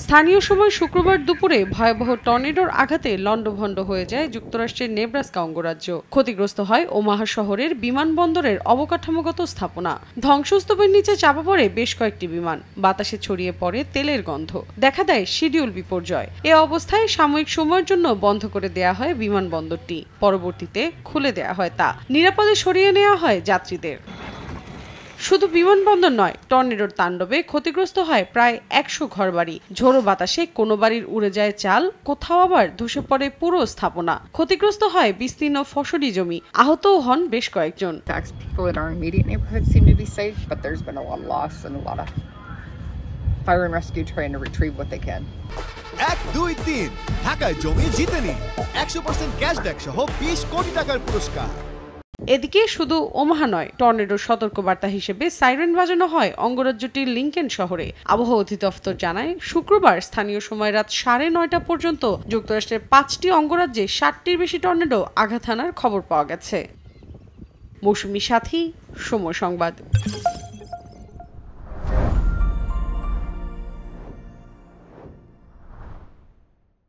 স্থানীয় সময় শুক্রবার দুপুরে ভয়াবহ টর্নেডোর আঘাতে লণ্ডভণ্ড হয়ে যায় যুক্তরাষ্ট্রের নেব্রাস্কা অঙ্গরাজ্য। ক্ষতিগ্রস্ত হয় ওমাহা শহরের বিমানবন্দরের অবকাঠামোগত স্থাপনা। ধ্বংসস্তূপের নিচে চাপা পড়ে বেশ কয়েকটি বিমান। বাতাসে ছড়িয়ে পড়ে তেলের গন্ধ। দেখা দেয় শিডিউল বিপর্যয়। এ অবস্থায় সাময়িক সময়ের জন্য বন্ধ করে দেয়া হয় বিমানবন্দরটি। পরবর্তীতে খুলে দেয়া হয় তা। নিরাপদে সরিয়ে নেওয়া হয় যাত্রীদের। শুধু বিমানবন্দর নয়, টর্নেডোর তাণ্ডবে ক্ষতিগ্রস্ত হয় প্রায় ১০০ ঘরবাড়ি। ঝোড়ো বাতাসে কোনো বাড়ির উড়ে যায় চাল, কোথাও আবার ধসে পড়ে পুরো স্থাপনা। ক্ষতিগ্রস্ত হয় বিস্তীর্ণ ফসলি জমি। আহতও হন বেশ কয়েকজন। Fire and rescue trying to retrieve what they can. 1, 2, 3 ঢাকায় জমি জিতে নিন 100% ক্যাশব্যাক সহ 20 কোটি টাকার পুরস্কার। এদিকে শুধু ওমাহা নয়, টর্নেডোর সতর্কবার্তা হিসেবে সাইরেন বাজানো হয় অঙ্গরাজ্যটির লিংকেন শহরে। আবহাওয়া অধিদপ্তর জানায়, শুক্রবার স্থানীয় সময় রাত 9:30 পর্যন্ত যুক্তরাষ্ট্রের 5টি অঙ্গরাজ্যে 60টির বেশি টর্নেডো আঘাত হানার খবর পাওয়া গেছে। মৌসুমী সাথী, সময় সংবাদ।